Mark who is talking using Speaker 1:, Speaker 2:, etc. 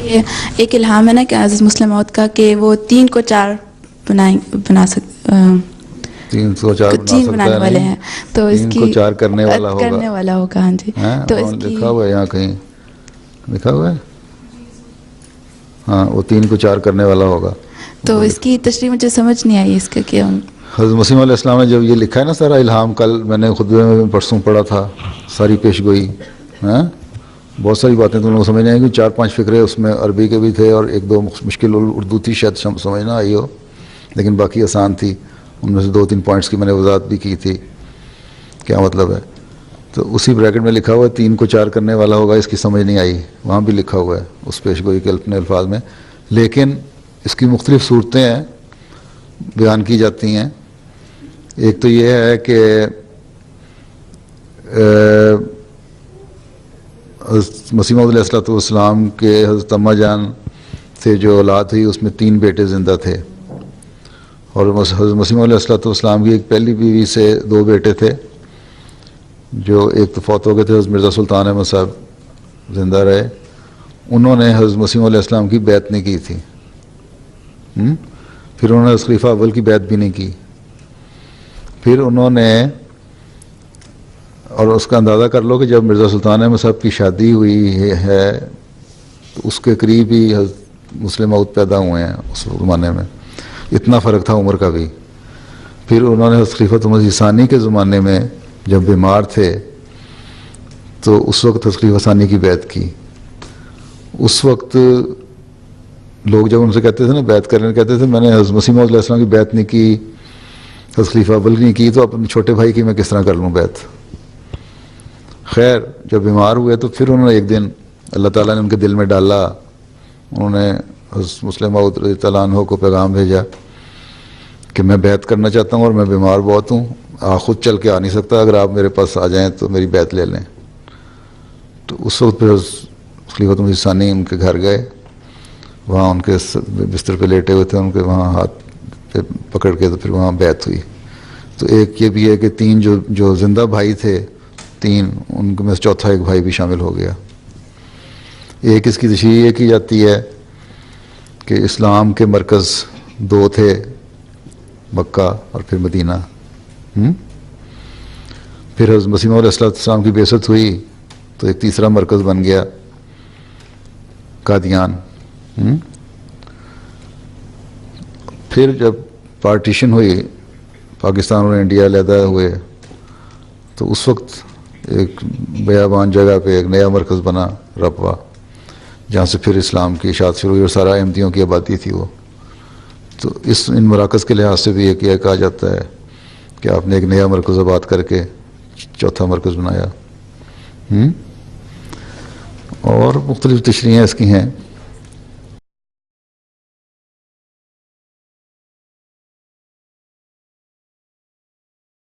Speaker 1: ये एक इल्हाम है ना कि हज़रत मुस्लिम मौद का कि वो 3 को 4 बना सकते
Speaker 2: 3 को 4 बना
Speaker 1: चीन
Speaker 2: सकता
Speaker 1: बनाने
Speaker 2: है
Speaker 1: वाले
Speaker 2: नहीं,
Speaker 1: हैं तो
Speaker 2: 3
Speaker 1: इसकी
Speaker 2: को 4 करने वाला होगा।
Speaker 1: हाँ जी।
Speaker 2: हैं
Speaker 1: तो
Speaker 2: और
Speaker 1: इसकी
Speaker 2: लिखा हुआ है यहाँ कहीं, लिखा हुआ है हाँ, वो 3 को 4 करने वाला होगा।
Speaker 1: तो इसकी तशरीह मुझे समझ नहीं आई इसका कि
Speaker 2: हज़रत मसीह अलैहिस्सलाम ने जब ये लिखा है ना सारा इल्हाम, कल मैंने खुतबे में परसों पढ़ा था, सारी पेशगोई हैं, बहुत सारी बातें तुम लोग समझ नहीं आएंगी। 4-5 फ़िक्रे उसमें अरबी के भी थे और 1-2 मुश्किल उर्दू थी, शायद समझ ना आई हो, लेकिन बाकी आसान थी। उनमें से 2-3 पॉइंट्स की मैंने वजाहत भी की थी क्या मतलब है। तो उसी ब्रैकेट में लिखा हुआ है 3 को 4 करने वाला होगा, इसकी समझ नहीं आई, वहाँ भी लिखा हुआ है उस पेशगोई के अपने अल्फाज में। लेकिन इसकी मुख्तलिफ़ सूरतें हैं बयान की जाती हैं। एक तो ये है कि मसीह मौऊद अलैहिस्सलाम के हज़रत अम्मा जान से जो औलाद हुई उसमें 3 बेटे ज़िंदा थे, और हज़रत मसीह मौऊद अलैहिस्सलाम की एक पहली बीवी से 2 बेटे थे, जो एक तो फौत हो गए थे, हज़रत मिर्ज़ा सुल्तान अहमद साहब ज़िंदा रहे। उन्होंने हज़रत मसीह मौऊद अलैहिस्सलाम की बैत नहीं की थी। फिर उन्होंने खलीफा अव्वल की बैत भी नहीं की। फिर उन्होंने, और उसका अंदाज़ा कर लो कि जब मिर्ज़ा सुल्तान अहमद साहब की शादी हुई है तो उसके करीब ही मुस्लिम मौद पैदा हुए हैं उस ज़माने में, इतना फ़र्क था उम्र का भी। फिर उन्होंने खलीफत उमर सानी के ज़माने में जब बीमार थे तो उस वक्त खलीफा सानी की बैत की। उस वक्त लोग जब उनसे कहते थे ना बैत करने, कहते थे मैंने हज़रत मसीह मौऊद अलैहिस्सलाम की बैत नहीं की, हज़रत खलीफा अव्वल नहीं की, तो अपने छोटे भाई की मैं किस तरह कर लूँ बैत। खैर जब बीमार हुए तो फिर उन्होंने एक दिन अल्लाह ताला ने उनके दिल में डाला, उन्होंने हज़रत मुस्लिम मौऊद रज़ियल्लाहु अन्हु को पैगाम भेजा कि मैं बैत करना चाहता हूँ और मैं बीमार बहुत हूँ, ख़ुद चल के आ नहीं सकता, अगर आप मेरे पास आ जाएँ तो मेरी बैत ले लें। तो उस वक्त फिर खलीफत उमर सानी उनके घर गए, वहाँ उनके बिस्तर पे लेटे हुए थे, उनके वहाँ हाथ पे पकड़ के तो फिर वहाँ बैत हुई। तो एक ये भी है कि 3 जो ज़िंदा भाई थे 3, उनके में से चौथा एक भाई भी शामिल हो गया। एक इसकी तशरीह ये की जाती है कि इस्लाम के मरकज़ 2 थे, मक्का और फिर मदीना। फिर हज़रत मसीह मौऊद अलैहिस्सलाम की बेइज्जत हुई तो एक तीसरा मरकज़ बन गया कादियान। फिर जब पार्टीशन हुई, पाकिस्तान और इंडिया अलहदा हुए, तो उस वक्त एक बयाबान जगह पे एक नया मरकज़ बना रबवा, जहाँ से फिर इस्लाम की इशाअत शुरू हुई और सारा अहमदियों की आबादी थी वो। तो इन मराकज़ के लिहाज से भी एक यह कहा जाता है कि आपने एक नया मरकज़ आबाद करके चौथा मरकज़ बनाया। और मुख्तलिफ़ तशरीहें इसकी हैं।